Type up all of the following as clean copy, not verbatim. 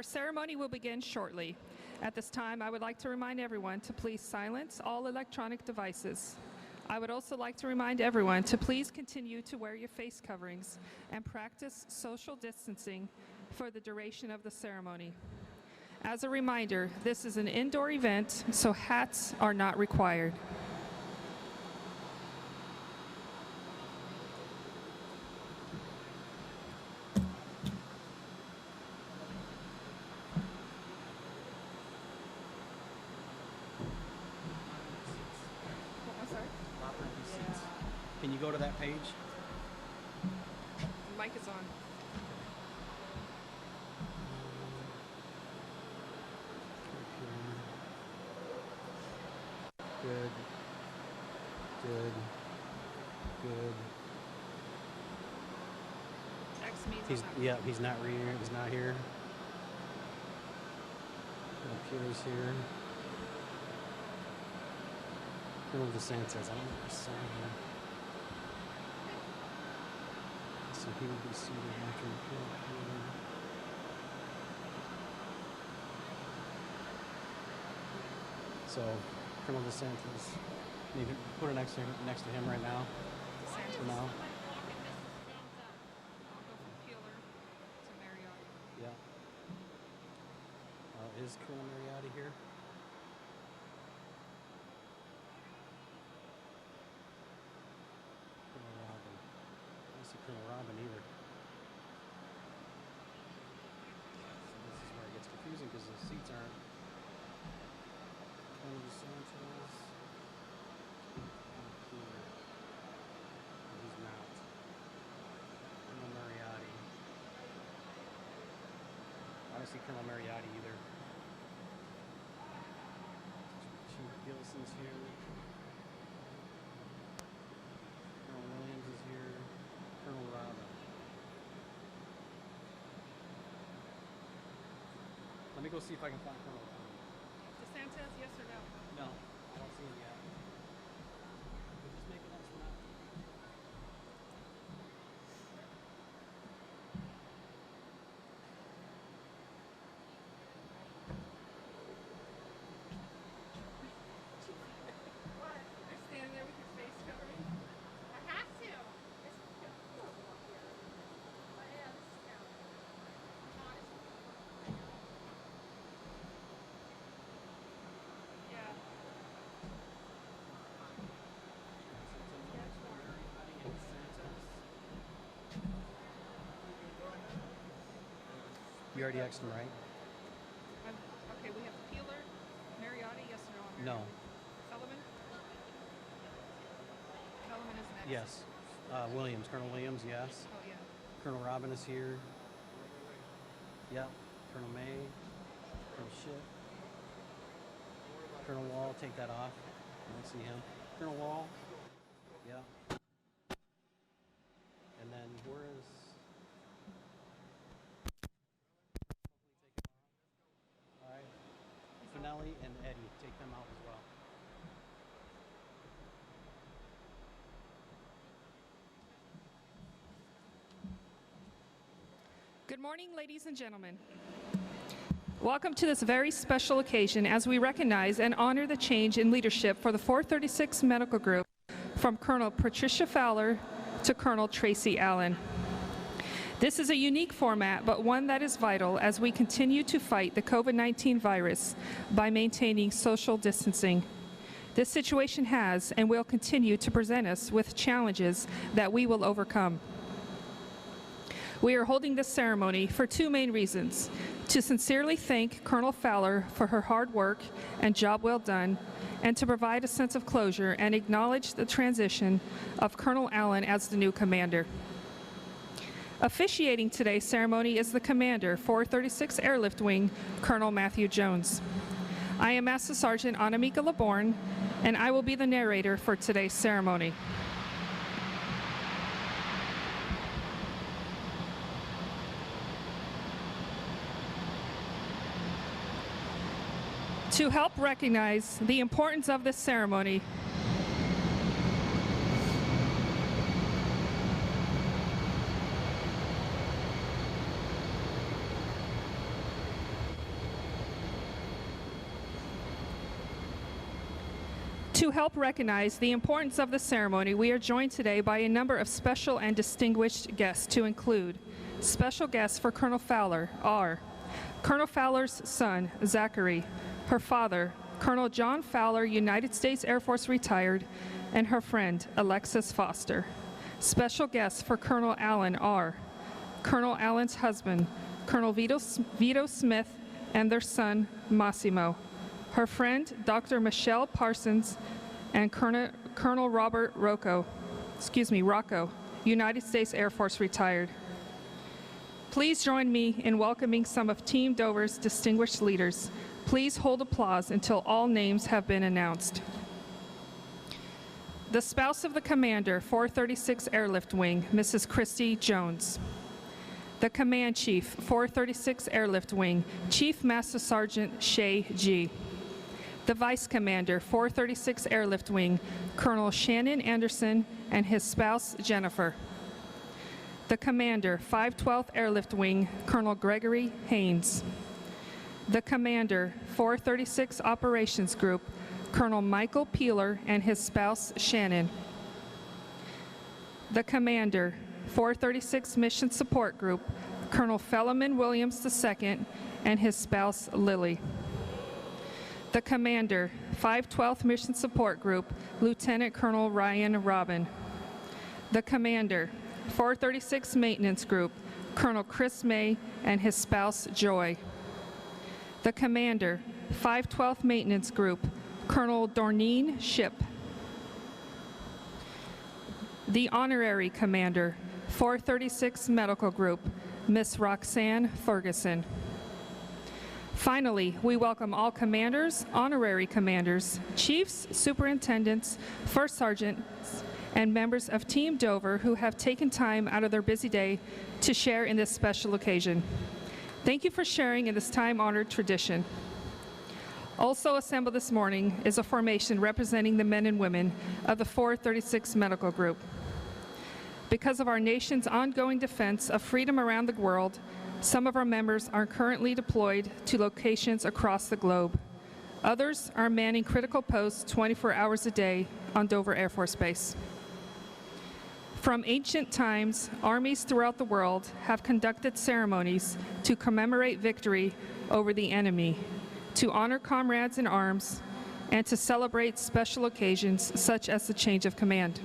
ceremony will begin shortly. At this time, I would like to remind everyone to please silence all electronic devices. I would also like to remind everyone to please continue to wear your face coverings and practice social distancing for the duration of the ceremony. As a reminder, this is an indoor event, so hats are not required. Can you go to that page? The mic is on. Good. Good. Good. Text me. He's not here. He's not here. Computer's here. Colonel DeSantis. I don't know if I saw him. So he will be seated after the period. So, Colonel DeSantis, you can put it next to him right now. DeSantis. For now. I'll go from Peeler to Mariotti. Yeah. Is Colonel Mariotti here? Colonel Robin. I don't see Colonel Robin either. So this is where it gets confusing because the seats aren't. Colonel DeSantis. He's not. Colonel Mariotti. I don't see Colonel Mariotti either. Chief Gilson's here. Colonel Williams is here. Colonel Robin. Let me go see if I can find Colonel Robin. DeSantis, yes or no? No, I don't see him yet. We'll just make it next one up. What? You're standing there with your face covering? I have to. Yeah. You already asked him, right? Okay, we have Peeler, Mariotti, yes or no? No. Sullivan? Sullivan is next. Yes. Williams. Colonel Williams, yes. Oh, yeah. Colonel Robin is here. Yep. Colonel May. Colonel Schiff. Colonel Wall, take that off. I don't see him. Colonel Wall. Yeah. And then where is... All right. Finelli and Eddie, take them out as well. Good morning, ladies and gentlemen. Welcome to this very special occasion as we recognize and honor the change in leadership for the 436th Medical Group from Colonel Patricia Fowler to Colonel Tracy Allen. This is a unique format, but one that is vital as we continue to fight the COVID-19 virus by maintaining social distancing. This situation has and will continue to present us with challenges that we will overcome. We are holding this ceremony for two main reasons: to sincerely thank Colonel Fowler for her hard work and job well done, and to provide a sense of closure and acknowledge the transition of Colonel Allen as the new commander. Officiating today's ceremony is the commander, 436th Airlift Wing, Colonel Matthew Jones. I am Master Sergeant Anamika Laborn, and I will be the narrator for today's ceremony. To help recognize the importance of this ceremony, To help recognize the importance of the ceremony, we are joined today by a number of special and distinguished guests, to include special guests for Colonel Fowler are Colonel Fowler's son, Zachary, her father, Colonel John Fowler, United States Air Force retired, and her friend, Alexis Foster. Special guests for Colonel Allen are Colonel Allen's husband, Colonel Vito Smith, and their son, Massimo. Her friend, Dr. Michelle Parsons, and Colonel Robert Rocco, United States Air Force retired. Please join me in welcoming some of Team Dover's distinguished leaders. Please hold applause until all names have been announced. The spouse of the commander, 436 Airlift Wing, Mrs. Christy Jones. The command chief, 436 Airlift Wing, Chief Master Sergeant Shay G. The vice commander, 436 Airlift Wing, Colonel Shannon Anderson and his spouse, Jennifer. The commander, 512th Airlift Wing, Colonel Gregory Haynes. The commander, 436 Operations Group, Colonel Michael Peeler and his spouse, Shannon. The commander, 436 Mission Support Group, Colonel Fellerman Williams II and his spouse, Lily. The commander, 512th Mission Support Group, Lieutenant Colonel Ryan Robin. The commander, 436 Maintenance Group, Colonel Chris May and his spouse, Joy. The commander, 512th Maintenance Group, Colonel Dorneen Ship. The honorary commander, 436 Medical Group, Miss Roxanne Ferguson. Finally, we welcome all commanders, honorary commanders, chiefs, superintendents, first sergeants, and members of Team Dover who have taken time out of their busy day to share in this special occasion. Thank you for sharing in this time-honored tradition. Also assembled this morning is a formation representing the men and women of the 436 Medical Group. Because of our nation's ongoing defense of freedom around the world, some of our members are currently deployed to locations across the globe. Others are manning critical posts 24 hours a day on Dover Air Force Base. From ancient times, armies throughout the world have conducted ceremonies to commemorate victory over the enemy, to honor comrades in arms, and to celebrate special occasions such as the change of command.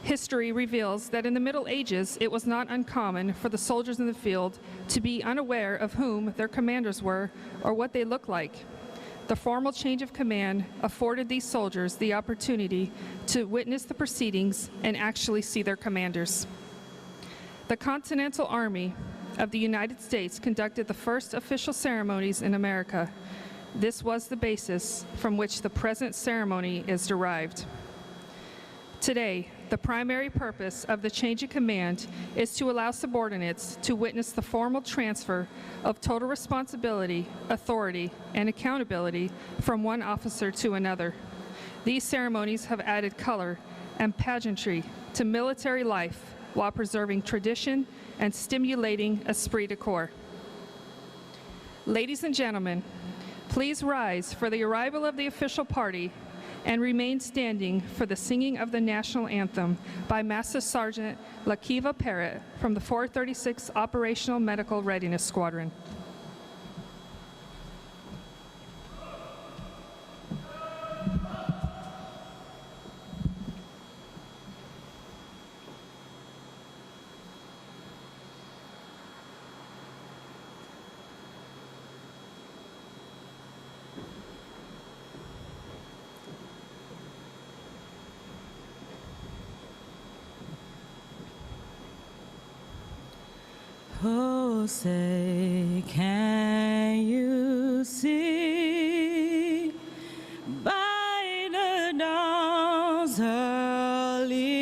History reveals that in the Middle Ages, it was not uncommon for the soldiers in the field to be unaware of whom their commanders were or what they looked like. The formal change of command afforded these soldiers the opportunity to witness the proceedings and actually see their commanders. The Continental Army of the United States conducted the first official ceremonies in America. This was the basis from which the present ceremony is derived. Today, the primary purpose of the change of command is to allow subordinates to witness the formal transfer of total responsibility, authority, and accountability from one officer to another. These ceremonies have added color and pageantry to military life while preserving tradition and stimulating esprit de corps. Ladies and gentlemen, please rise for the arrival of the official party and remain standing for the singing of the National Anthem by Master Sergeant Lakiva Parrott from the 436 Operational Medical Readiness Squadron. Oh, say, can you see by the dawn's early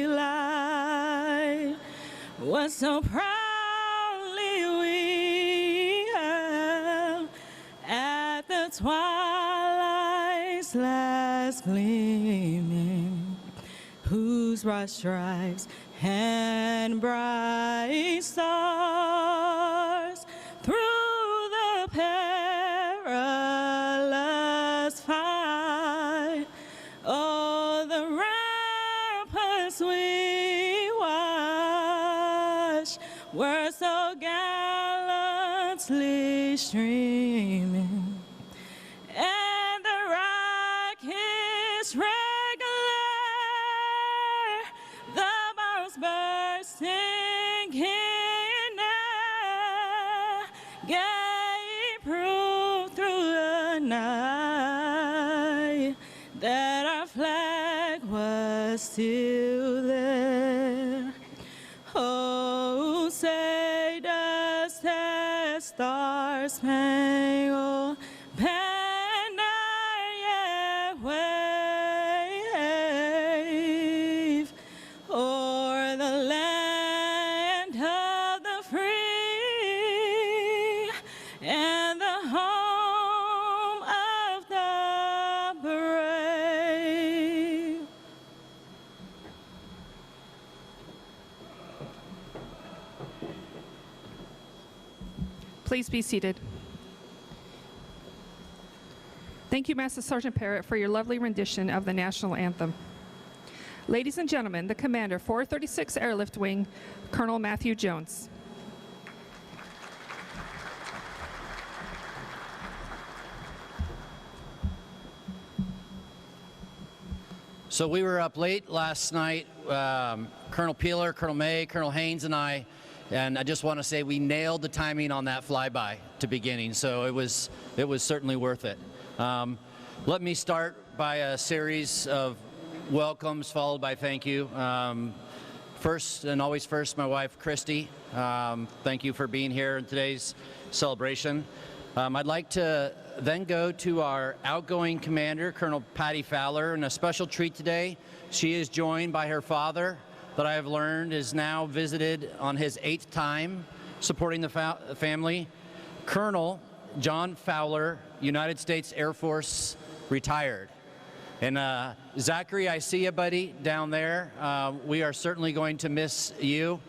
light what so proudly we hailed at the twilight's last gleaming, whose broad stripes and bright stars through the perilous fight were so gallantly streaming, and the rockets regular, the bombs bursting in air, gave proof through the night that our flag was still there. Oh, say does that star-spangled banner yet wave o'er the land of the free and the home of the brave? Please be seated. Thank you, Master Sergeant Parrott, for your lovely rendition of the National Anthem. Ladies and gentlemen, the Commander, 436 Airlift Wing, Colonel Matthew Jones. So we were up late last night, Colonel Peeler, Colonel May, Colonel Haynes, and I just want to say we nailed the timing on that flyby to beginning, so it was certainly worth it. Let me start by a series of welcomes followed by thank you. First and always first, my wife, Christy. Thank you for being here in today's celebration. I'd like to then go to our outgoing commander, Colonel Patty Fowler, and a special treat today. She is joined by her father, that I have learned is now visited on his 8th time supporting the family, Colonel John Fowler, United States Air Force, retired. And Zachary, I see you, buddy, down there. We are certainly going to miss you.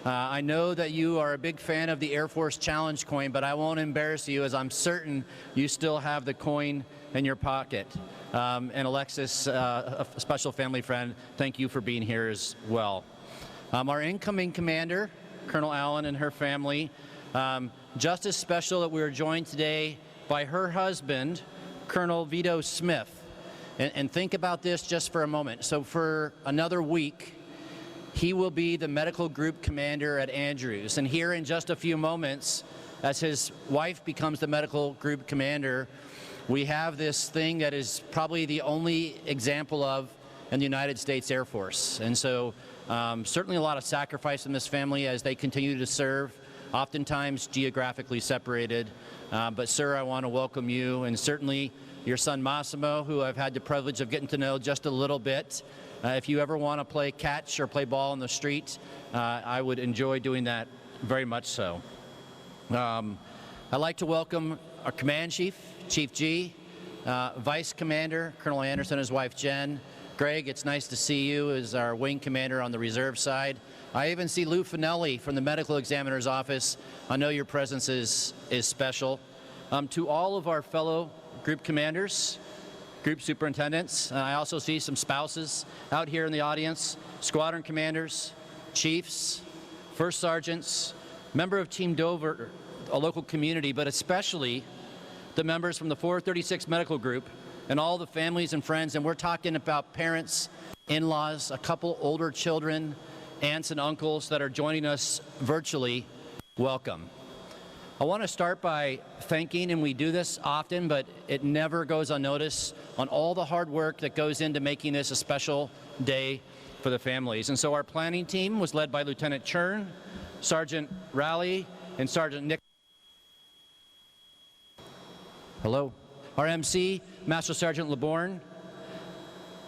I know that you are a big fan of the Air Force Challenge coin, but I won't embarrass you, as I'm certain you still have the coin in your pocket. And Alexis, a special family friend, thank you for being here as well. Our incoming commander, Colonel Allen, and her family, just as special that we are joined today by her husband, Colonel Vito Smith. And think about this just for a moment. So for another week, he will be the medical group commander at Andrews. And here in just a few moments, as his wife becomes the medical group commander, we have this thing that is probably the only example of in the United States Air Force. And so certainly a lot of sacrifice in this family as they continue to serve, oftentimes geographically separated. But sir, I want to welcome you, and certainly your son Massimo, who I've had the privilege of getting to know just a little bit. If you ever want to play catch or play ball in the street, I would enjoy doing that very much so. I'd like to welcome our command chief, Chief G, Vice Commander, Colonel Anderson, his wife Jen. Greg, it's nice to see you as our wing commander on the reserve side. I even see Lou Finelli from the medical examiner's office. I know your presence is special. To all of our fellow group commanders, group superintendents, I also see some spouses out here in the audience, squadron commanders, chiefs, first sergeants, member of Team Dover, a local community, but especially the members from the 436 Medical Group and all the families and friends. And we're talking about parents, in-laws, a couple older children, aunts and uncles that are joining us virtually. Welcome. I want to start by thanking, and we do this often, but it never goes unnoticed, on all the hard work that goes into making this a special day for the families. And so our planning team was led by Lieutenant Chern, Sergeant Rowley, and Sergeant Nick. Hello. Our MC, Master Sergeant LeBourne.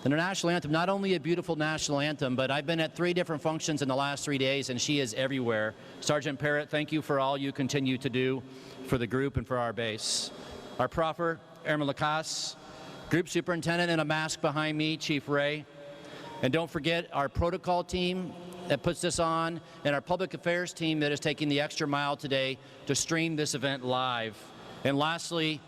The National Anthem, not only a beautiful national anthem, but I've been at 3 different functions in the last 3 days, and she is everywhere. Sergeant Parrott, thank you for all you continue to do for the group and for our base. Our proffer, Airman Lacasse, Group Superintendent in a mask behind me, Chief Ray. And don't forget our protocol team that puts this on, and our public affairs team that is taking the extra mile today to stream this event live. And lastly,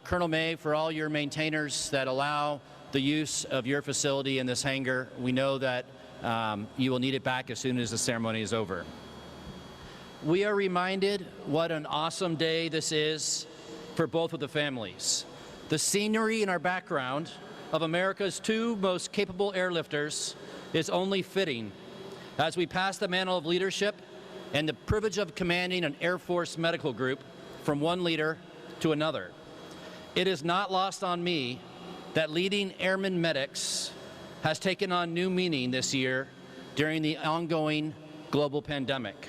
Colonel May, for all your maintainers that allow the use of your facility in this hangar. We know that you will need it back as soon as the ceremony is over. we are reminded what an awesome day this is for both of the families. The scenery in our background of America's two most capable airlifters is only fitting as we pass the mantle of leadership and the privilege of commanding an Air Force medical group from one leader to another. It is not lost on me that leading airmen medics has taken on new meaning this year during the ongoing global pandemic.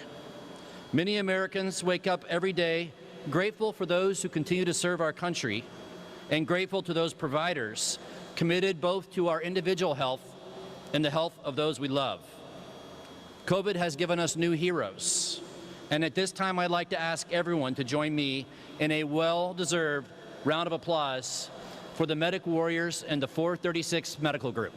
Many Americans wake up every day grateful for those who continue to serve our country and grateful to those providers committed both to our individual health and the health of those we love. COVID has given us new heroes, and at this time I'd like to ask everyone to join me in a well-deserved round of applause for the medic warriors and the 436 Medical Group.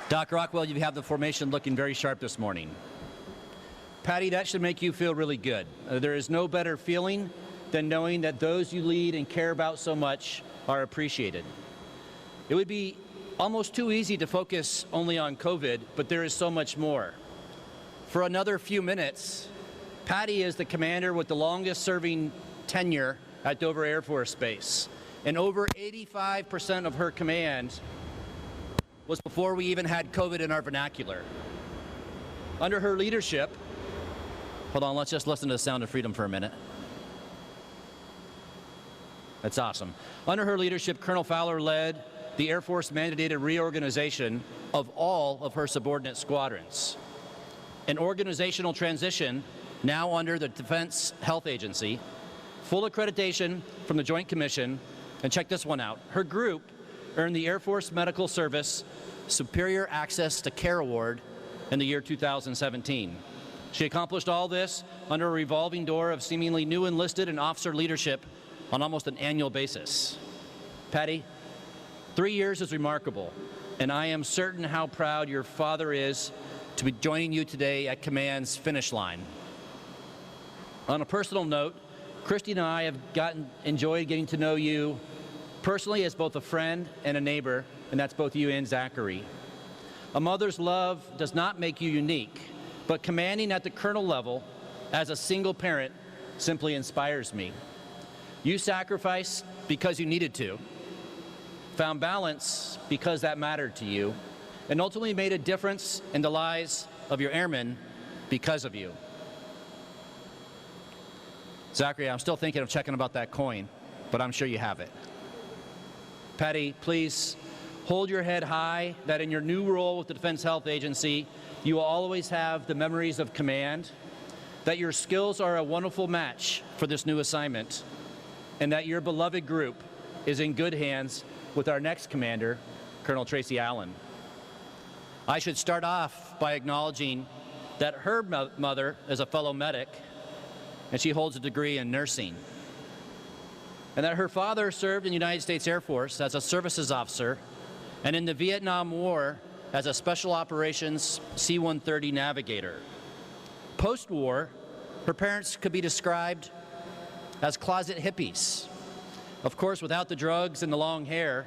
Doc Rockwell, you have the formation looking very sharp this morning. Patty, that should make you feel really good. There is no better feeling than knowing that those you lead and care about so much are appreciated. It would be almost too easy to focus only on COVID, but there is so much more. For another few minutes, Patty is the commander with the longest serving tenure at Dover Air Force Base, and over 85% of her command was before we even had COVID in our vernacular. Under her leadership, hold on, let's just listen to the sound of freedom for a minute. That's awesome. Under her leadership, Colonel Fowler led the Air Force mandated reorganization of all of her subordinate squadrons. An organizational transition now under the Defense Health Agency, full accreditation from the Joint Commission, and check this one out. Her group earned the Air Force Medical Service Superior Access to Care Award in the year 2017. She accomplished all this under a revolving door of seemingly new enlisted and officer leadership on almost an annual basis. Patty, 3 years is remarkable, and I am certain how proud your father is to be joining you today at Command's finish line. On a personal note, Christy and I have enjoyed getting to know you personally as both a friend and a neighbor, and that's both you and Zachary. A mother's love does not make you unique, but commanding at the colonel level as a single parent simply inspires me. You sacrificed because you needed to, found balance because that mattered to you, and ultimately made a difference in the lives of your airmen because of you. Zachary, I'm still thinking of checking about that coin, but I'm sure you have it. Patty, please hold your head high that in your new role with the Defense Health Agency, you will always have the memories of command, that your skills are a wonderful match for this new assignment, and that your beloved group is in good hands with our next commander, Colonel Tracy Allen. I should start off by acknowledging that her mother is a fellow medic, and she holds a degree in nursing, and that her father served in the United States Air Force as a services officer and in the Vietnam War as a Special Operations C-130 navigator. Post-war, her parents could be described as closet hippies. Of course, without the drugs and the long hair,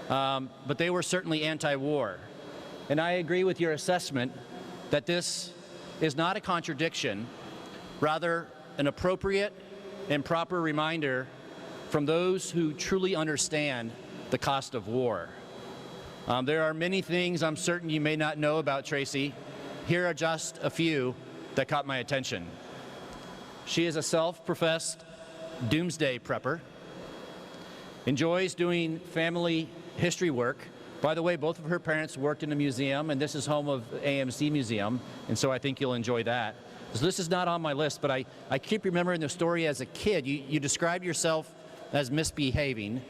but they were certainly anti-war. And I agree with your assessment that this is not a contradiction, rather an appropriate and proper reminder from those who truly understand the cost of war. There are many things I'm certain you may not know about Tracy. Here are just a few that caught my attention. She is a self-professed doomsday prepper, enjoys doing family history work. By the way, both of her parents worked in a museum, and this is home of AMC Museum, and so I think you'll enjoy that. So this is not on my list, but I keep remembering the story as a kid. You described yourself as misbehaving,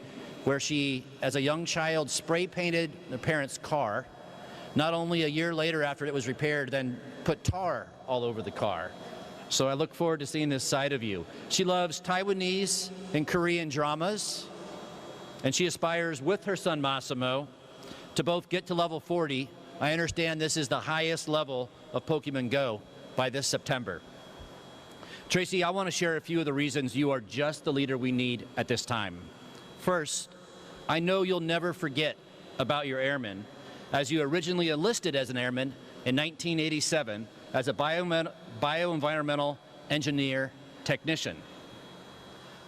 where she, as a young child, spray painted her parents' car. Not only a year later after it was repaired, then put tar all over the car. So I look forward to seeing this side of you. She loves Taiwanese and Korean dramas, and she aspires with her son Massimo to both get to level 40. I understand this is the highest level of Pokemon Go by this September. Tracy, I want to share a few of the reasons you are just the leader we need at this time. First, I know you'll never forget about your airmen, as you originally enlisted as an airman in 1987 as a bioenvironmental engineer technician.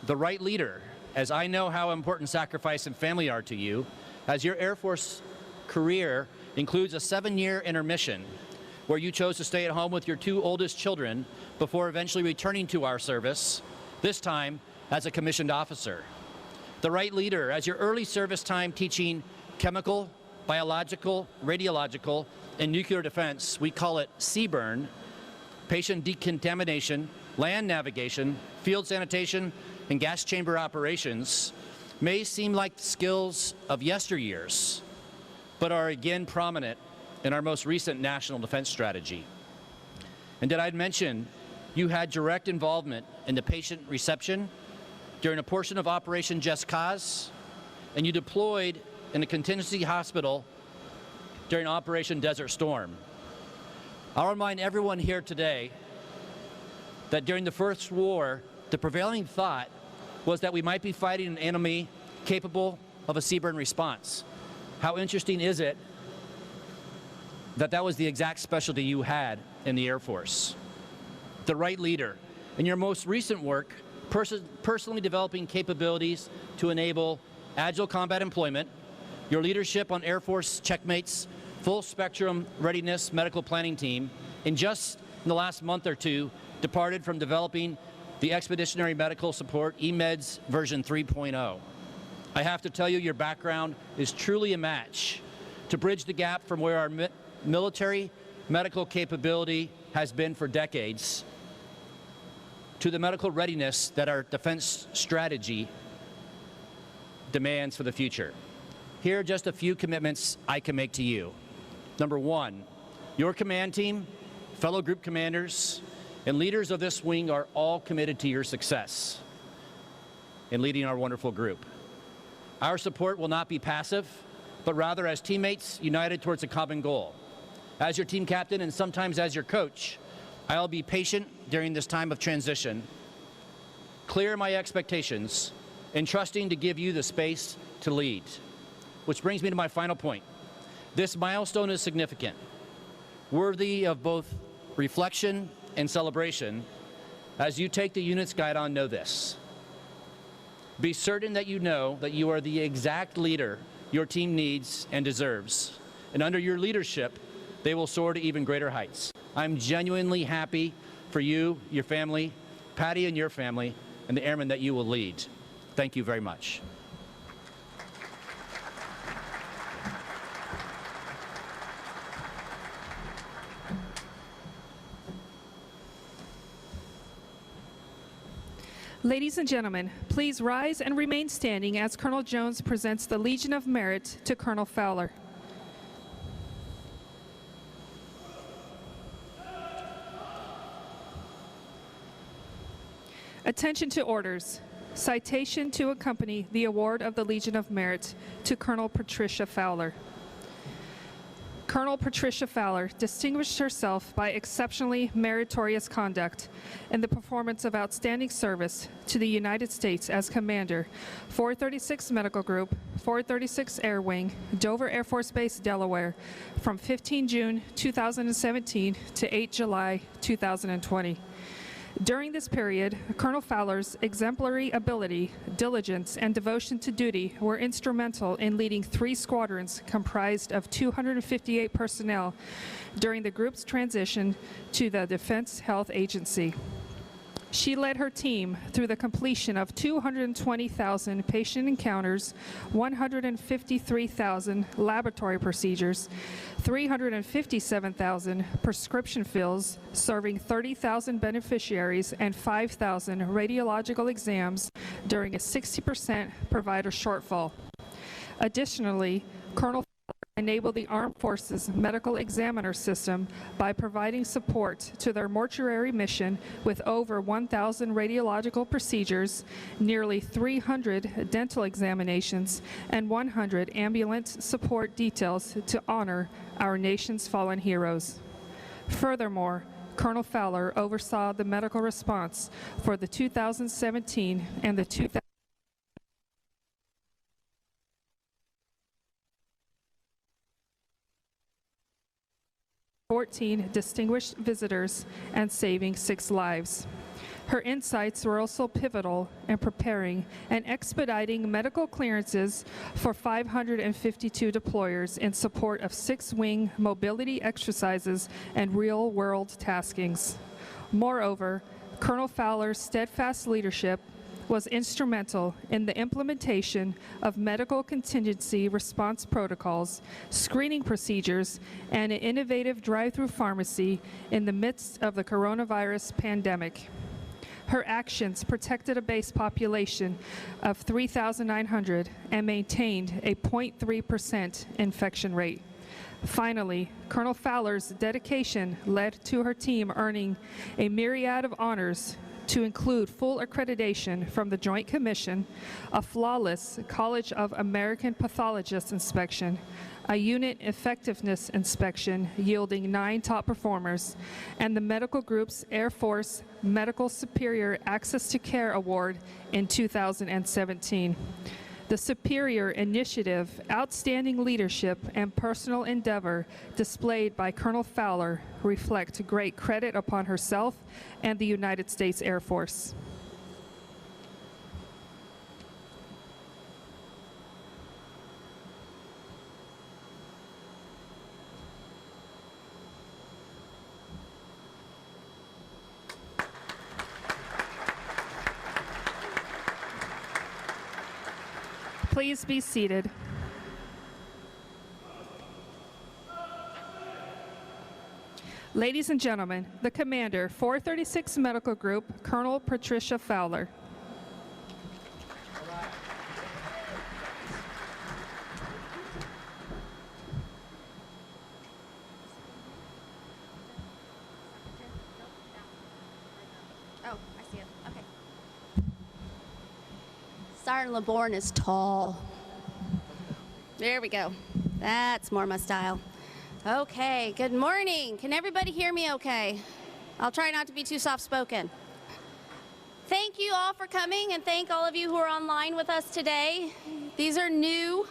The right leader, as I know how important sacrifice and family are to you, as your Air Force career includes a 7-year intermission where you chose to stay at home with your 2 oldest children before eventually returning to our service, this time as a commissioned officer. The right leader, as your early service time teaching chemical, biological, radiological, and nuclear defense, we call it CBRN, patient decontamination, land navigation, field sanitation, and gas chamber operations, may seem like skills of yesteryears, but are again prominent in our most recent national defense strategy. And did I mention you had direct involvement in the patient reception during a portion of Operation Just Cause, and you deployed in a contingency hospital during Operation Desert Storm. I'll remind everyone here today that during the First War, the prevailing thought was that we might be fighting an enemy capable of a CBRN response. How interesting is it that that was the exact specialty you had in the Air Force? The right leader. In your most recent work, personally developing capabilities to enable agile combat employment, your leadership on Air Force Checkmate's full spectrum readiness medical planning team, in the last month or 2, departed from developing the Expeditionary Medical Support eMeds version 3.0. I have to tell you, your background is truly a match to bridge the gap from where our military medical capability has been for decades to the medical readiness that our defense strategy demands for the future. Here are just a few commitments I can make to you. Number 1, your command team, fellow group commanders, and leaders of this wing are all committed to your success in leading our wonderful group. Our support will not be passive, but rather as teammates united towards a common goal. As your team captain and sometimes as your coach, I'll be patient during this time of transition, clear my expectations, and trusting to give you the space to lead. Which brings me to my final point. This milestone is significant, worthy of both reflection and celebration. As you take the unit's guide on, know this. Be certain that you know that you are the exact leader your team needs and deserves. And under your leadership, they will soar to even greater heights. I'm genuinely happy for you, your family, Patty and your family, and the airmen that you will lead. Thank you very much. Ladies and gentlemen, please rise and remain standing as Colonel Jones presents the Legion of Merit to Colonel Fowler. Attention to orders. Citation to accompany the award of the Legion of Merit to Colonel Patricia Fowler. Colonel Patricia Fowler distinguished herself by exceptionally meritorious conduct in the performance of outstanding service to the United States as Commander, 436 Medical Group, 436 Air Wing, Dover Air Force Base, Delaware, from 15 June 2017 to 8 July 2020. During this period, Colonel Fowler's exemplary ability, diligence, and devotion to duty were instrumental in leading 3 squadrons comprised of 258 personnel during the group's transition to the Defense Health Agency. She led her team through the completion of 220,000 patient encounters, 153,000 laboratory procedures, 357,000 prescription fills, serving 30,000 beneficiaries, and 5,000 radiological exams during a 60% provider shortfall. Additionally, Colonel enabled the Armed Forces Medical Examiner System by providing support to their mortuary mission with over 1,000 radiological procedures, nearly 300 dental examinations, and 100 ambulance support details to honor our nation's fallen heroes. Furthermore, Colonel Fowler oversaw the medical response for the 2017 and the 2000 14 distinguished visitors and saving 6 lives. Her insights were also pivotal in preparing and expediting medical clearances for 552 deployers in support of 6-wing mobility exercises and real-world taskings. Moreover, Colonel Fowler's steadfast leadership was instrumental in the implementation of medical contingency response protocols, screening procedures, and an innovative drive-through pharmacy in the midst of the coronavirus pandemic. Her actions protected a base population of 3,900 and maintained a 0.3% infection rate. Finally, Colonel Fowler's dedication led to her team earning a myriad of honors, to include full accreditation from the Joint Commission, a flawless College of American Pathologists inspection, a unit effectiveness inspection yielding 9 top performers, and the medical group's Air Force Medical Superior Access to Care Award in 2017. The superior initiative, outstanding leadership, and personal endeavor displayed by Colonel Fowler reflect great credit upon herself and the United States Air Force. Please be seated. Ladies and gentlemen, the Commander, 436 Medical Group, Colonel Patricia Fowler. Oh, I see it. Okay. Sergeant LeBourne is tall. There we go. That's more my style. Okay, good morning. Can everybody hear me okay? I'll try not to be too soft-spoken. Thank you all for coming, and thank all of you who are online with us today. These are new,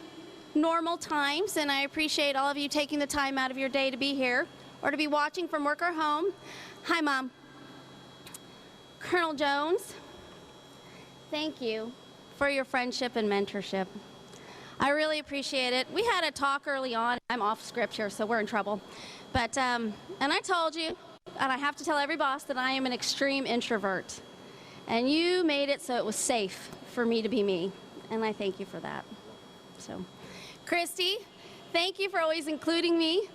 normal times, and I appreciate all of you taking the time out of your day to be here or to be watching from work or home. Hi, Mom. Colonel Jones, thank you for your friendship and mentorship. I really appreciate it. We had a talk early on. I'm off script here, so we're in trouble. But, and I told you, and I have to tell every boss, that I am an extreme introvert. And you made it so it was safe for me to be me. And I thank you for that. So, Christy, thank you for always including me.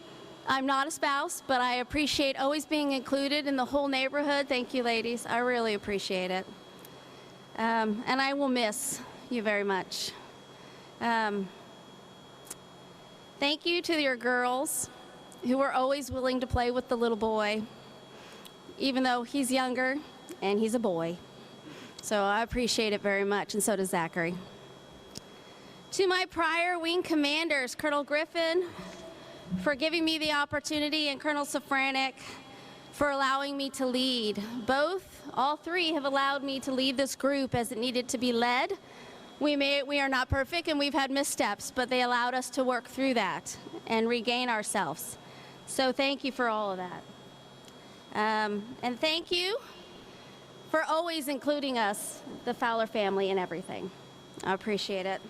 I'm not a spouse, but I appreciate always being included in the whole neighborhood. Thank you, ladies. I really appreciate it. And I will miss you very much. Thank you to your girls who are always willing to play with the little boy, even though he's younger and he's a boy. So I appreciate it very much, and so does Zachary. To my prior wing commanders, Colonel Griffin, for giving me the opportunity, and Colonel Safranek for allowing me to lead. All three have allowed me to lead this group as it needed to be led. We are not perfect, and we've had missteps, but they allowed us to work through that and regain ourselves. So thank you for all of that. And thank you for always including us, the Fowler family, in everything. I appreciate it.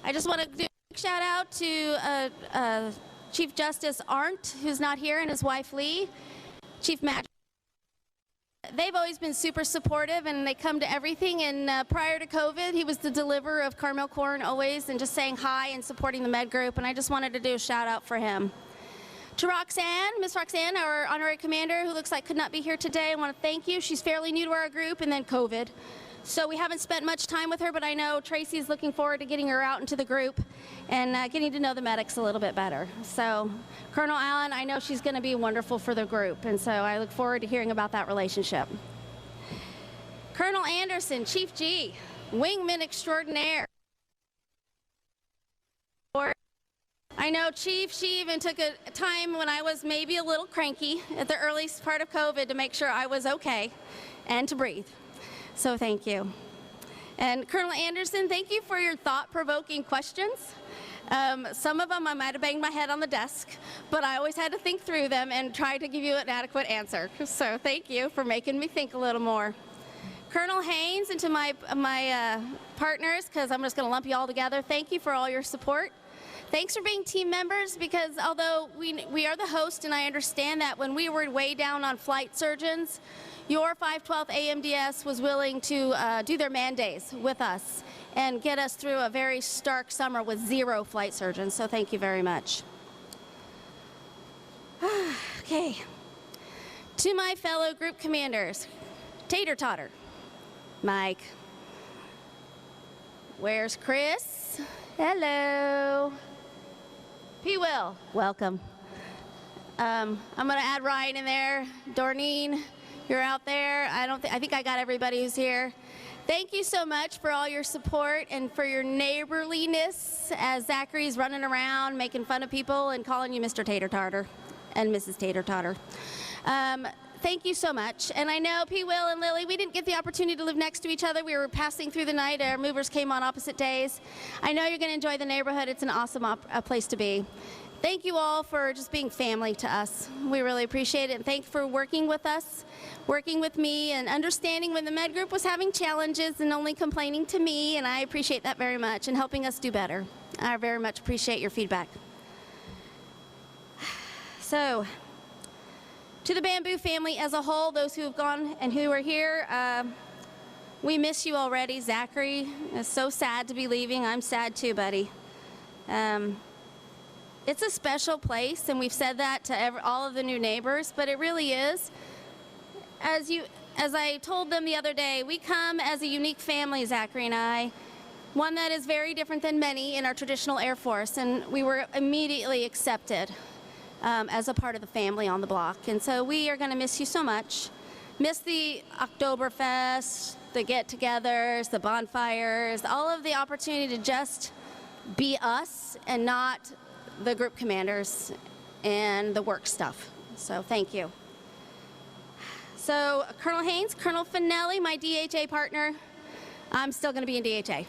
I just want to do a quick shout out to Chief Justice Arndt, who's not here, and his wife Lee, Chief Magistrate. They've always been super supportive, and they come to everything. And prior to COVID, he was the deliverer of caramel corn always, and just saying hi and supporting the med group. And I just wanted to do a shout out for him. To Roxanne, Miss Roxanne, our honorary commander, who looks like could not be here today, I want to thank you. She's fairly new to our group, and then COVID. So we haven't spent much time with her, but I know Tracy's looking forward to getting her out into the group and getting to know the medics a little bit better. So Colonel Allen, I know she's going to be wonderful for the group, and so I look forward to hearing about that relationship. Colonel Anderson, Chief G, wingman extraordinaire. I know, Chief, she even took a time when I was maybe a little cranky at the earliest part of COVID to make sure I was okay and to breathe. So thank you. And Colonel Anderson, thank you for your thought-provoking questions. Some of them I might have banged my head on the desk, but I always had to think through them and try to give you an adequate answer. So thank you for making me think a little more. Colonel Haynes and to my partners, because I'm just going to lump you all together, thank you for all your support. Thanks for being team members, because although we are the host, and I understand that when we were way down on flight surgeons, your 512th AMDS was willing to do their man days with us and get us through a very stark summer with 0 flight surgeons, so thank you very much. Okay. To my fellow group commanders, Tater Totter, Mike, where's Chris? Hello. P. Will, welcome. I'm going to add Ryan in there. Dorneen, you're out there. I think I got everybody who's here. Thank you so much for all your support and for your neighborliness as Zachary's running around making fun of people and calling you Mr. Tater Tartar and Mrs. Tater Tartar. Thank you so much. And I know P. Will and Lily, we didn't get the opportunity to live next to each other. We were passing through the night. Our movers came on opposite days. I know you're going to enjoy the neighborhood. It's an awesome place to be. Thank you all for just being family to us. We really appreciate it. And thanks for working with us, working with me, and understanding when the med group was having challenges and only complaining to me. And I appreciate that very much, and helping us do better. I very much appreciate your feedback. So, to the Bamboo family as a whole, those who have gone and who are here, we miss you already. Zachary, it's so sad to be leaving. I'm sad too, buddy. It's a special place, and we've said that to all of the new neighbors, but it really is. As I told them the other day, we come as a unique family, Zachary and I, one that is very different than many in our traditional Air Force, and we were immediately accepted as a part of the family on the block. And so we are going to miss you so much. Miss the Oktoberfest, the get-togethers, the bonfires, all of the opportunity to just be us and not the group commanders and the work stuff. So thank you. So Colonel Haynes, Colonel Finelli, my DHA partner, I'm still going to be in DHA.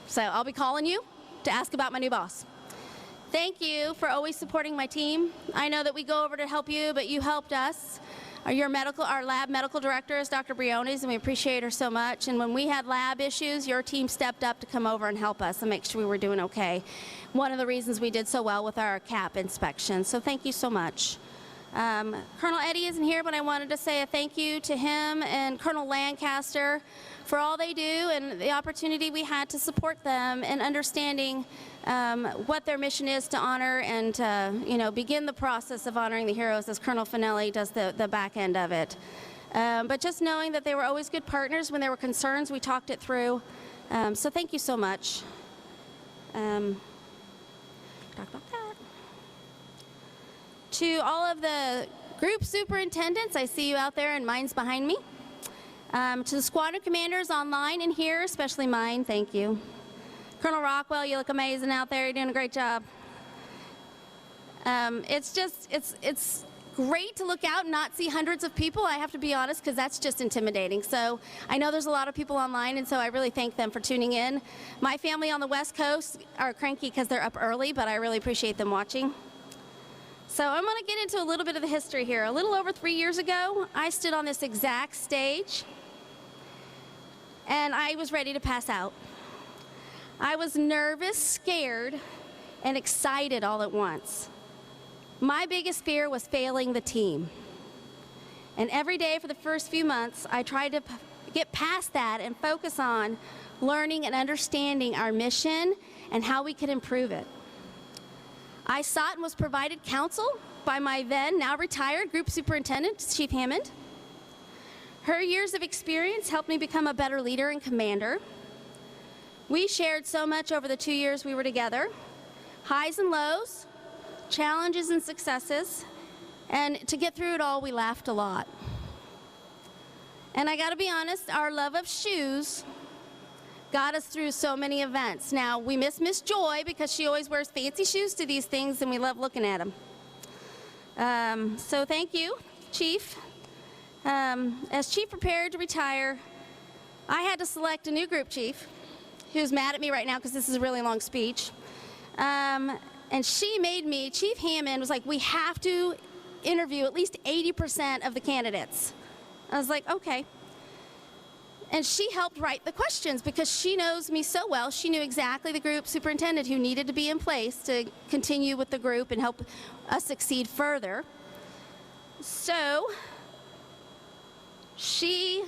So I'll be calling you to ask about my new boss. Thank you for always supporting my team. I know that we go over to help you, but you helped us. Our lab medical director is Dr. Briones, and we appreciate her so much. And when we had lab issues, your team stepped up to come over and help us and make sure we were doing okay. One of the reasons we did so well with our CAP inspection. So thank you so much. Colonel Eddie isn't here, but I wanted to say a thank you to him and Colonel Lancaster for all they do and the opportunity we had to support them and understanding what their mission is to honor and begin the process of honoring the heroes as Colonel Finelli does the back end of it. But just knowing that they were always good partners when there were concerns, we talked it through. So thank you so much. Talk about that. To all of the group superintendents, I see you out there and mine's behind me. To the squadron commanders online and here, especially mine, thank you. Colonel Rockwell, you look amazing out there. You're doing a great job. It's great to look out and not see hundreds of people, I have to be honest, because that's just intimidating. So I know there's a lot of people online, and so I really thank them for tuning in. My family on the West Coast are cranky because they're up early, but I really appreciate them watching. So I'm going to get into a little bit of the history here. A little over 3 years ago, I stood on this exact stage, and I was ready to pass out. I was nervous, scared, and excited all at once. My biggest fear was failing the team. And every day for the first few months, I tried to get past that and focus on learning and understanding our mission and how we could improve it. I sought and was provided counsel by my then, now retired group superintendent, Chief Hammond. Her years of experience helped me become a better leader and commander. We shared so much over the 2 years we were together, highs and lows, challenges and successes, and to get through it all, we laughed a lot. And I gotta be honest, our love of shoes got us through so many events. Now, we miss Miss Joy because she always wears fancy shoes to these things, and we love looking at them. So thank you, Chief. As Chief prepared to retire, I had to select a new group chief who's mad at me right now because this is a really long speech. And she made me, Chief Hammond was like, we have to interview at least 80% of the candidates. I was like, okay. And she helped write the questions because she knows me so well. She knew exactly the group superintendent who needed to be in place to continue with the group and help us succeed further. So she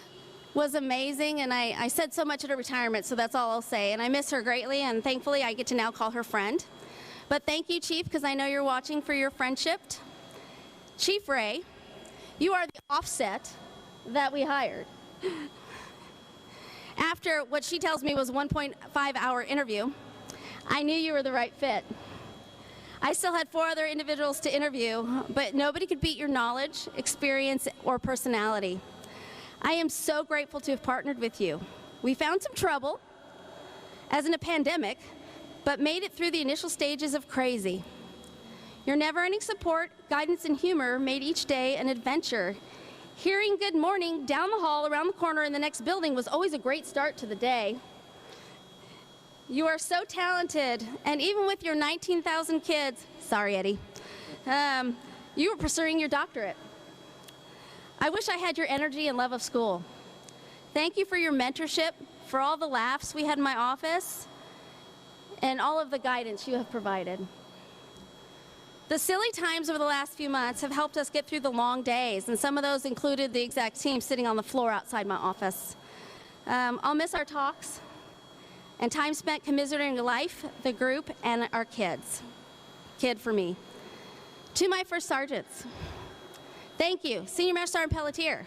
was amazing, and I said so much at her retirement, so that's all I'll say. And I miss her greatly, and thankfully I get to now call her friend. But thank you, Chief, because I know you're watching, for your friendship. Chief Ray, you are the offset that we hired. After what she tells me was a 1.5-hour interview, I knew you were the right fit. I still had 4 other individuals to interview, but nobody could beat your knowledge, experience, or personality. I am so grateful to have partnered with you. We found some trouble, as in a pandemic, but made it through the initial stages of crazy. Your never-ending support, guidance, and humor made each day an adventure. Hearing good morning down the hall, around the corner, in the next building was always a great start to the day. You are so talented, and even with your 19,000 kids, sorry, Eddie, you were pursuing your doctorate. I wish I had your energy and love of school. Thank you for your mentorship, for all the laughs we had in my office, and all of the guidance you have provided. The silly times over the last few months have helped us get through the long days, and some of those included the exec team sitting on the floor outside my office. I'll miss our talks and time spent commiserating life, the group, and our kids. Kid for me. To my first sergeants, thank you. Senior Master Sergeant Pelletier,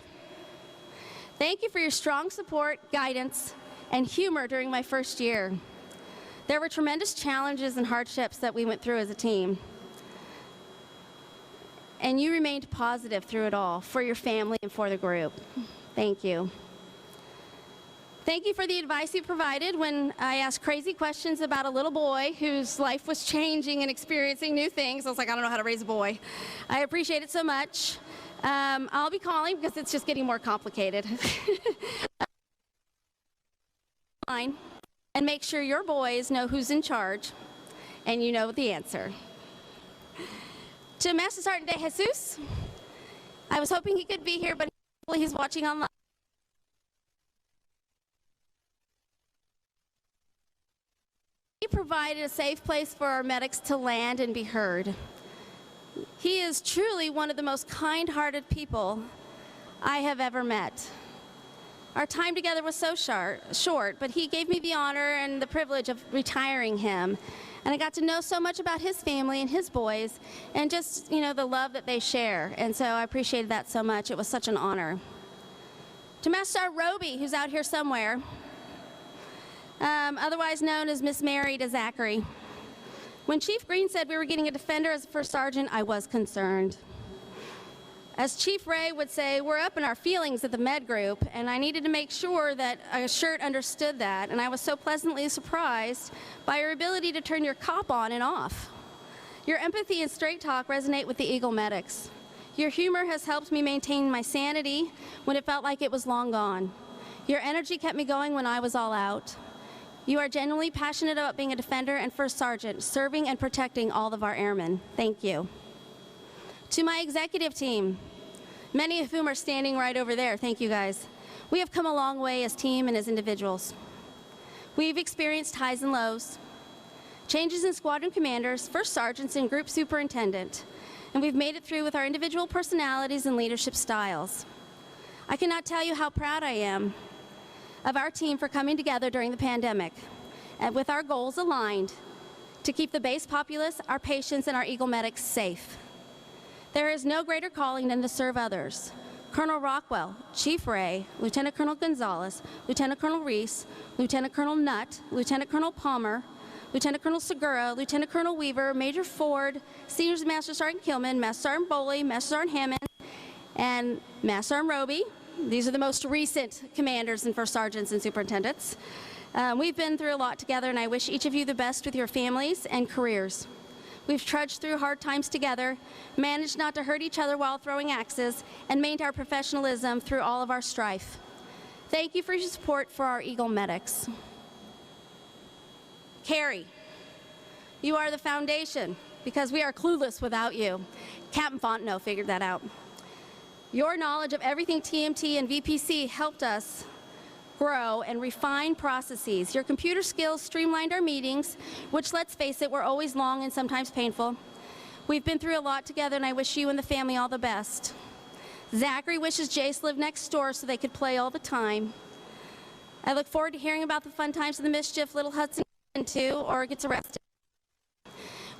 thank you for your strong support, guidance, and humor during my first year. There were tremendous challenges and hardships that we went through as a team. And you remained positive through it all, for your family and for the group. Thank you. Thank you for the advice you provided when I asked crazy questions about a little boy whose life was changing and experiencing new things. I was like, I don't know how to raise a boy. I appreciate it so much. I'll be calling because it's just getting more complicated. And make sure your boys know who's in charge and you know the answer. To Master Sergeant De Jesus, I was hoping he could be here, but he's watching online. He provided a safe place for our medics to land and be heard. He is truly one of the most kind-hearted people I have ever met. Our time together was so short, but he gave me the honor and the privilege of retiring him. And I got to know so much about his family and his boys and just, you know, the love that they share. And so I appreciated that so much. It was such an honor. To Master Sergeant Roby, who's out here somewhere, otherwise known as Miss Mary to Zachary. When Chief Green said we were getting a defender as a first sergeant, I was concerned. As Chief Ray would say, we're up in our feelings at the med group, and I needed to make sure that a shirt understood that, and I was so pleasantly surprised by your ability to turn your cop on and off. Your empathy and straight talk resonate with the Eagle medics. Your humor has helped me maintain my sanity when it felt like it was long gone. Your energy kept me going when I was all out. You are genuinely passionate about being a defender and first sergeant, serving and protecting all of our airmen. Thank you. To my executive team, many of whom are standing right over there, thank you guys. We have come a long way as team and as individuals. We've experienced highs and lows, changes in squadron commanders, first sergeants, and group superintendent, and we've made it through with our individual personalities and leadership styles. I cannot tell you how proud I am of our team for coming together during the pandemic and with our goals aligned to keep the base populace, our patients, and our Eagle medics safe. There is no greater calling than to serve others. Colonel Rockwell, Chief Ray, Lieutenant Colonel Gonzalez, Lieutenant Colonel Reese, Lieutenant Colonel Nutt, Lieutenant Colonel Palmer, Lieutenant Colonel Segura, Lieutenant Colonel Weaver, Major Ford, Senior Master Sergeant Kilman, Master Sergeant Boley, Master Sergeant Hammond, and Master Sergeant Roby. These are the most recent commanders and first sergeants and superintendents. We've been through a lot together, and I wish each of you the best with your families and careers. We've trudged through hard times together, managed not to hurt each other while throwing axes, and maintained our professionalism through all of our strife. Thank you for your support for our Eagle medics. Carrie, You are the foundation, because we are clueless without you. Captain Fontenot figured that out. Your knowledge of everything TMT and VPC helped us grow and refine processes. Your computer skills streamlined our meetings, which, let's face it, were always long and sometimes painful. We've been through a lot together, and I wish you and the family all the best. Zachary wishes Jace lived next door so they could play all the time. I look forward to hearing about the fun times of the mischief little Hudson gets into or gets arrested.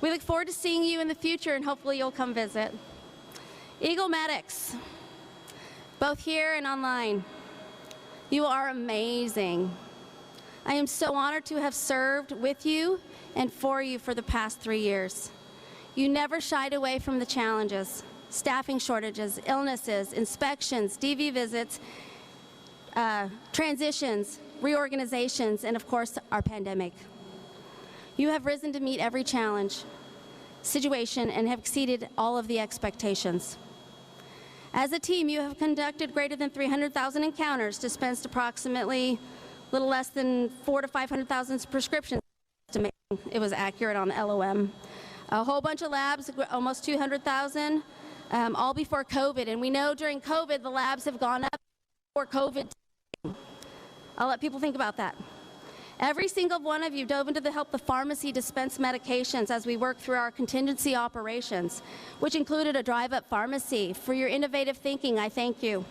We look forward to seeing you in the future, and hopefully you'll come visit. Eagle Medics, both here and online, you are amazing. I am so honored to have served with you and for you for the past 3 years. You never shied away from the challenges: staffing shortages, illnesses, inspections, DV visits, transitions, reorganizations, and of course, our pandemic. You have risen to meet every challenge, situation, and have exceeded all of the expectations. As a team, you have conducted greater than 300,000 encounters, dispensed approximately a little less than 400,000 to 500,000 prescriptions. It was accurate on the LOM. A whole bunch of labs, almost 200,000, all before COVID. And we know during COVID, the labs have gone up before COVID. I'll let people think about that. Every single one of you dove into the help the pharmacy dispense medications as we worked through our contingency operations, which included a drive-up pharmacy. For your innovative thinking, I thank you.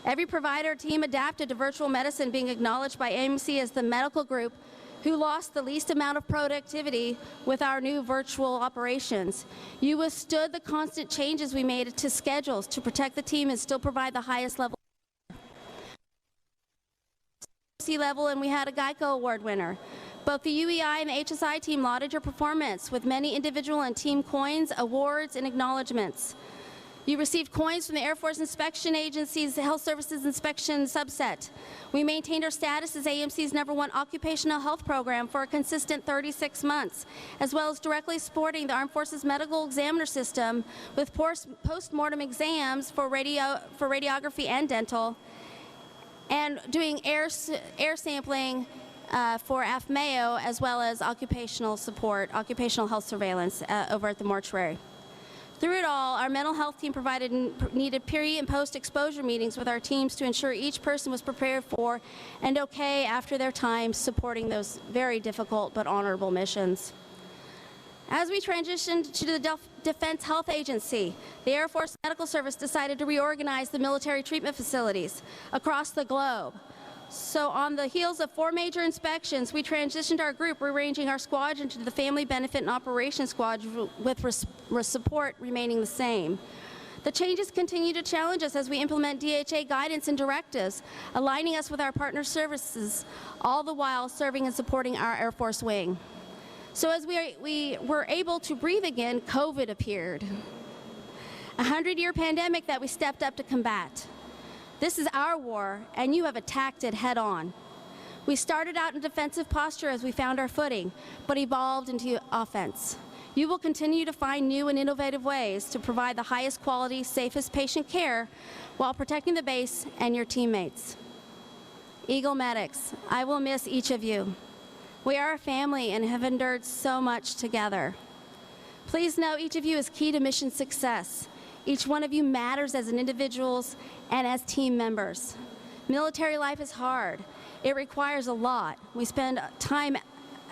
Every provider team adapted to virtual medicine, being acknowledged by AMC as the medical group who lost the least amount of productivity with our new virtual operations. You withstood the constant changes we made to schedules to protect the team and still provide the highest level. Level, and we had a Geico Award winner. Both the UEI and the HSI team lauded your performance with many individual and team coins, awards, and acknowledgments. You received coins from the Air Force Inspection Agency's Health Services Inspection subset. We maintained our status as AMC's #1 occupational health program for a consistent 36 months, as well as directly supporting the Armed Forces Medical Examiner System with post-mortem exams for radiography and dental, and doing air sampling for AFMAO, as well as occupational support, occupational health surveillance over at the mortuary. Through it all, our mental health team provided needed pre- and post-exposure meetings with our teams to ensure each person was prepared for and okay after their time supporting those very difficult but honorable missions. As we transitioned to the Defense Health Agency, the Air Force Medical Service decided to reorganize the military treatment facilities across the globe. So on the heels of 4 major inspections, we transitioned our group, rearranging our squadron to the Family Benefit and Operations Squadron with support remaining the same. The changes continue to challenge us as we implement DHA guidance and directives, aligning us with our partner services, all the while serving and supporting our Air Force wing. So as we were able to breathe again, COVID appeared. A 100-year pandemic that we stepped up to combat. This is our war, and you have attacked it head on. We started out in defensive posture as we found our footing, but evolved into offense. You will continue to find new and innovative ways to provide the highest quality, safest patient care while protecting the base and your teammates. Eagle Medics, I will miss each of you. We are a family and have endured so much together. Please know each of you is key to mission success. Each one of you matters as an individuals and as team members. Military life is hard. It requires a lot. We spend time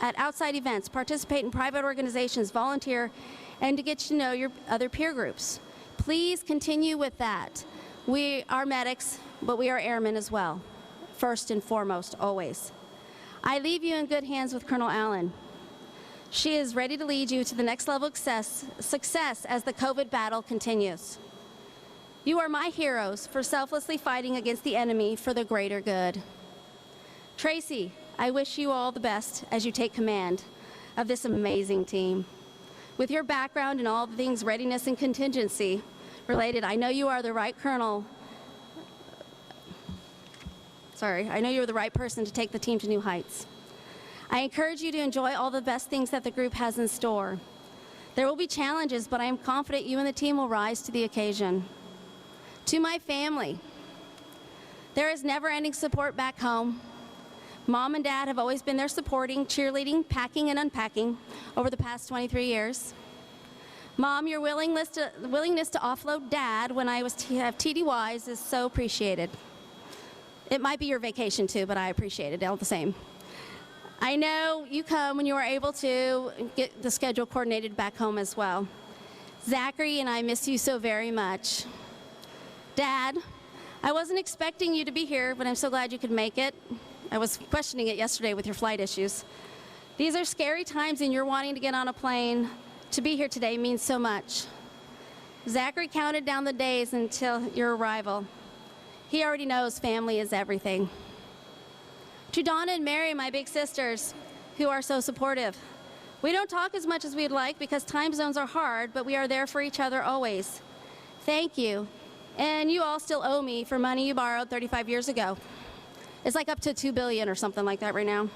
at outside events, participate in private organizations, volunteer, and to get to know your other peer groups. Please continue with that. We are medics, but we are airmen as well, first and foremost, always. I leave you in good hands with Colonel Allen. She is ready to lead you to the next level of success as the COVID battle continues. You are my heroes for selflessly fighting against the enemy for the greater good. Tracy, I wish you all the best as you take command of this amazing team. With your background in all things readiness and contingency related, I know you are the right colonel. I know you're the right person to take the team to new heights. I encourage you to enjoy all the best things that the group has in store. There will be challenges, but I am confident you and the team will rise to the occasion. To my family, there is never-ending support back home. Mom and Dad have always been there supporting, cheerleading, packing, and unpacking over the past 23 years. Mom, your willingness to offload Dad when I have TDYs is so appreciated. It might be your vacation too, but I appreciate it all the same. I know you come when you are able to get the schedule coordinated back home as well. Zachary and I miss you so very much. Dad, I wasn't expecting you to be here, but I'm so glad you could make it. I was questioning it yesterday with your flight issues. These are scary times, and you're wanting to get on a plane. To be here today means so much. Zachary counted down the days until your arrival. He already knows family is everything. To Donna and Mary, my big sisters, who are so supportive. We don't talk as much as we'd like because time zones are hard, but we are there for each other always. Thank you. And you all still owe me for money you borrowed 35 years ago. It's like up to $2 billion or something like that right now.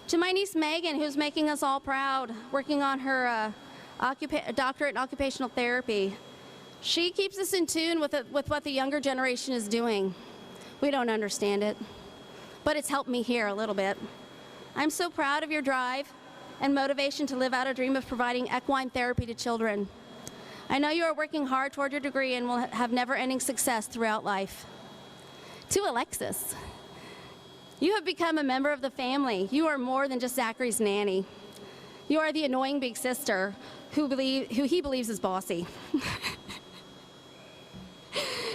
To my niece Megan, who's making us all proud, working on her doctorate in occupational therapy. She keeps us in tune with what the younger generation is doing. We don't understand it, but it's helped me here a little bit. I'm so proud of your drive and motivation to live out a dream of providing equine therapy to children. I know you are working hard toward your degree and will have never-ending success throughout life. To Alexis, you have become a member of the family. You are more than just Zachary's nanny. You are the annoying big sister who he believes is bossy.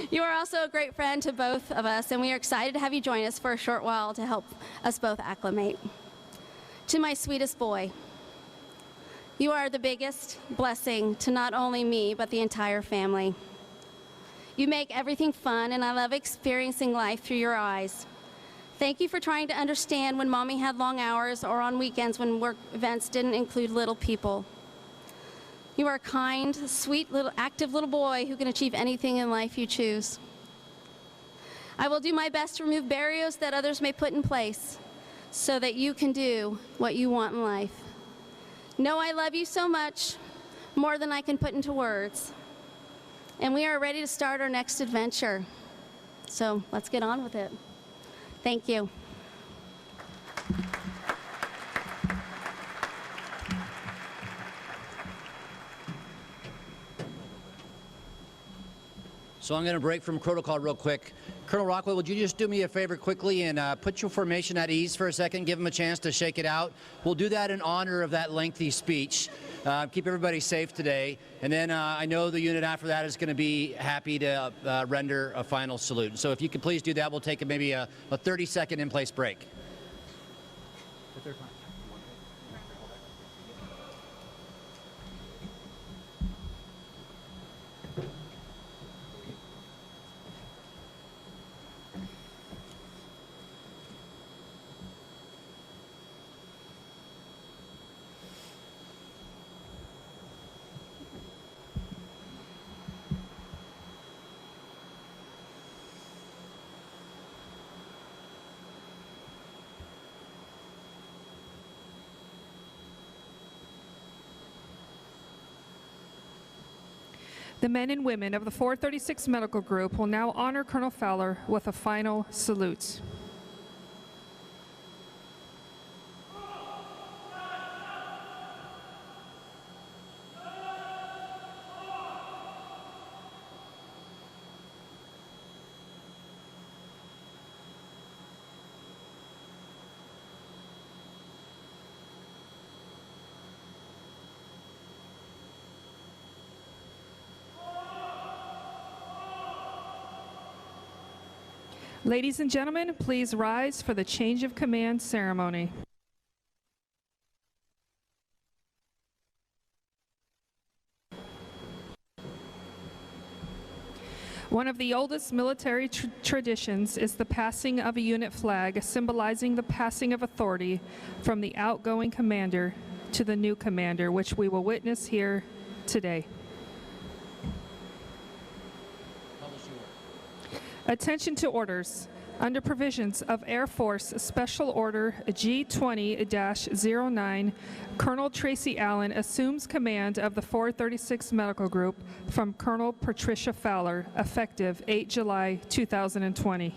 You are also a great friend to both of us, and we are excited to have you join us for a short while to help us both acclimate. To my sweetest boy, you are the biggest blessing to not only me, but the entire family. You make everything fun, and I love experiencing life through your eyes. Thank you for trying to understand when Mommy had long hours or on weekends when work events didn't include little people. You are a kind, sweet, active little boy who can achieve anything in life you choose. I will do my best to remove barriers that others may put in place so that you can do what you want in life. Know I love you so much, more than I can put into words. And we are ready to start our next adventure. So let's get on with it. Thank you. So I'm going to break from protocol real quick. Colonel Rockwell, would you just do me a favor quickly and put your formation at ease for a second, give them a chance to shake it out. We'll do that in honor of that lengthy speech. Keep everybody safe today. And then I know the unit after that is going to be happy to render a final salute. So if you could please do that, we'll take maybe a 30-second in-place break. The men and women of the 436 Medical Group will now honor Colonel Fowler with a final salute. Ladies and gentlemen, please rise for the change of command ceremony. One of the oldest military traditions is the passing of a unit flag, symbolizing the passing of authority from the outgoing commander to the new commander, which we will witness here today. Attention to orders. Under provisions of Air Force Special Order G20-09, Colonel Tracy Allen assumes command of the 436 Medical Group from Colonel Patricia Fowler, effective 8 July 2020.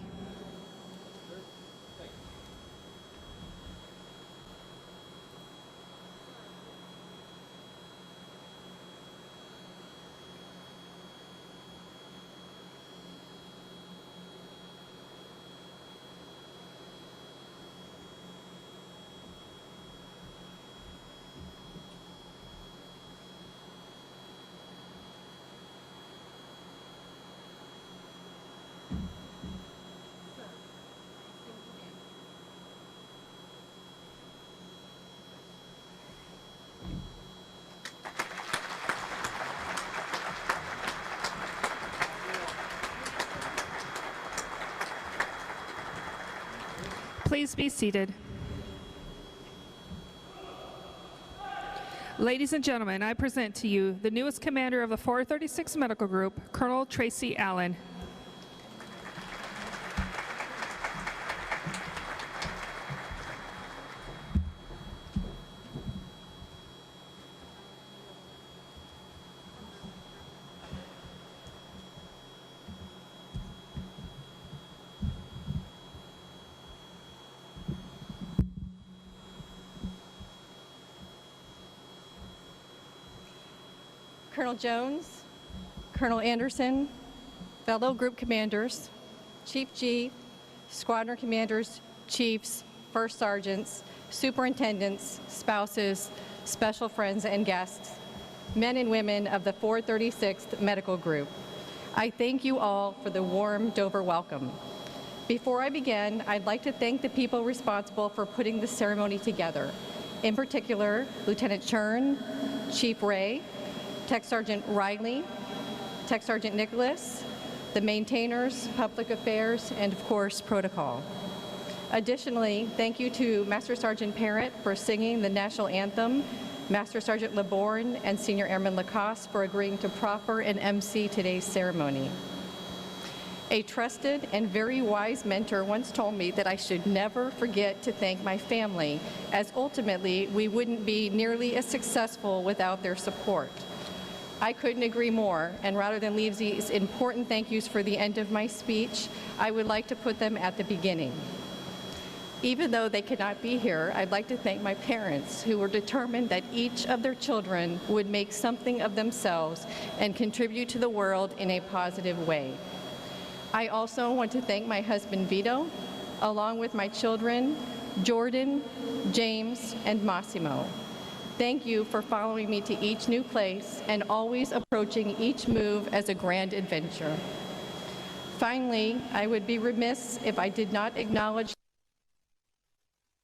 Please be seated. Ladies and gentlemen, I present to you the newest commander of the 436th Medical Group, Colonel Tracy Allen. Colonel Jones, Colonel Anderson, fellow group commanders, Chief G, squadron commanders, chiefs, first sergeants, superintendents, spouses, special friends, and guests, men and women of the 436th Medical Group. I thank you all for the warm Dover welcome. Before I begin, I'd like to thank the people responsible for putting the ceremony together. In particular, Lieutenant Chern, Chief Ray, Tech Sergeant Riley, Tech Sergeant Nicholas, the maintainers, public affairs, and of course, protocol. Additionally, thank you to Master Sergeant Parrott for singing the National Anthem, Master Sergeant LeBourne and Senior Airman Lacoste for agreeing to proffer and MC today's ceremony. A trusted and very wise mentor once told me that I should never forget to thank my family, as ultimately we wouldn't be nearly as successful without their support. I couldn't agree more, and rather than leave these important thank yous for the end of my speech, I would like to put them at the beginning. Even though they could not be here, I'd like to thank my parents who were determined that each of their children would make something of themselves and contribute to the world in a positive way. I also want to thank my husband Vito, along with my children, Jordan, James, and Massimo. Thank you for following me to each new place and always approaching each move as a grand adventure. Finally, I would be remiss if I did not acknowledge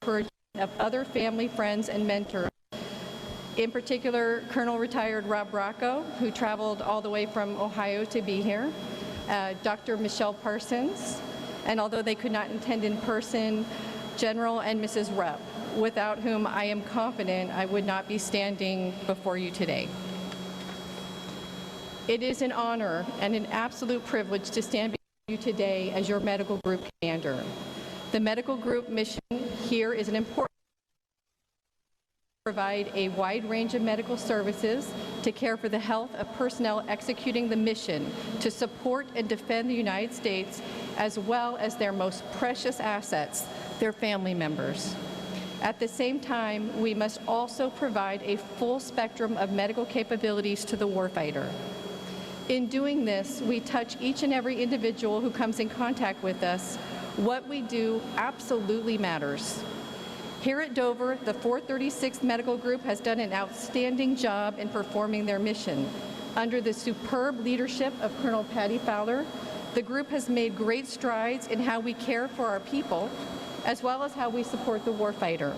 the encouragement of other family, friends, and mentors. In particular, Colonel Retired Rob Bracco, who traveled all the way from Ohio to be here, Dr. Michelle Parsons, and although they could not attend in person, General and Mrs. Rupp, without whom I am confident I would not be standing before you today. It is an honor and an absolute privilege to stand before you today as your medical group commander. The medical group mission here is an important provide a wide range of medical services to care for the health of personnel executing the mission to support and defend the United States, as well as their most precious assets, their family members. At the same time, we must also provide a full spectrum of medical capabilities to the warfighter. In doing this, we touch each and every individual who comes in contact with us. What we do absolutely matters. Here at Dover, the 436th Medical Group has done an outstanding job in performing their mission. Under the superb leadership of Colonel Patty Fowler, the group has made great strides in how we care for our people, as well as how we support the warfighter.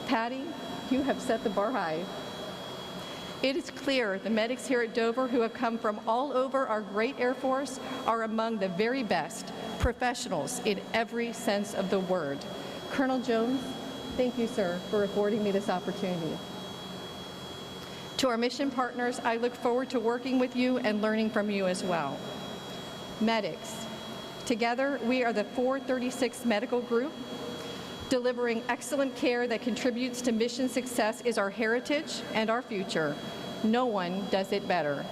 Patty, you have set the bar high. It is clear the medics here at Dover who have come from all over our great Air Force are among the very best professionals in every sense of the word. Colonel Jones, thank you, sir, for affording me this opportunity. To our mission partners, I look forward to working with you and learning from you as well. Medics, together we are the 436th Medical Group. Delivering excellent care that contributes to mission success is our heritage and our future. No one does it better.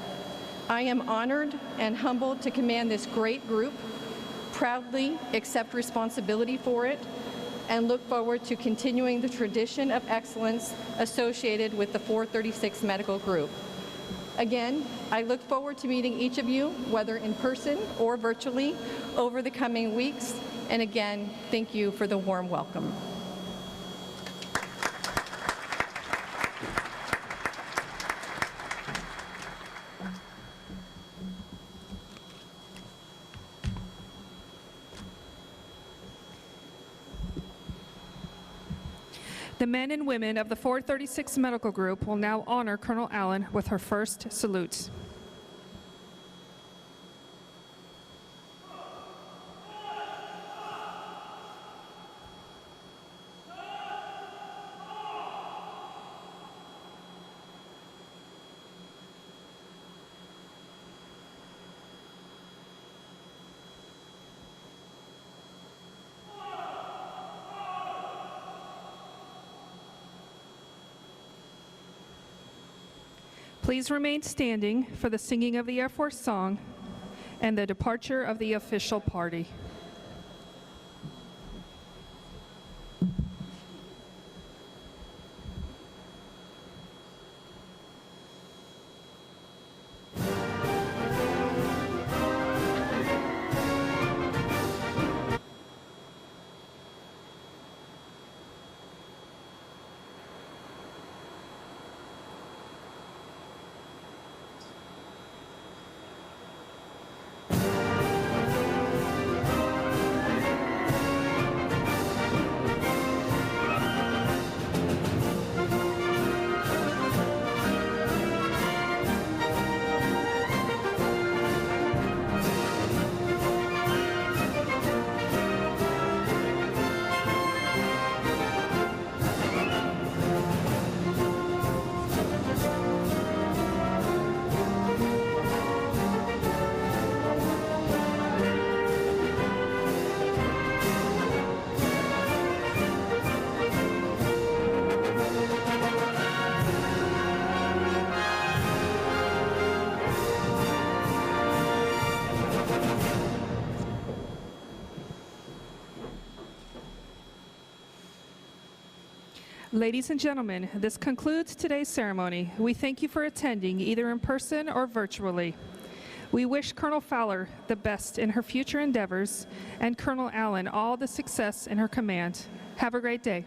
I am honored and humbled to command this great group, proudly accept responsibility for it, and look forward to continuing the tradition of excellence associated with the 436th Medical Group. Again, I look forward to meeting each of you, whether in person or virtually, over the coming weeks. And again, thank you for the warm welcome. The men and women of the 436th Medical Group will now honor Colonel Allen with her first salutes. Please remain standing for the singing of the Air Force song and the departure of the official party. Ladies and gentlemen, this concludes today's ceremony. We thank you for attending, either in person or virtually. We wish Colonel Fowler the best in her future endeavors and Colonel Allen all the success in her command. Have a great day.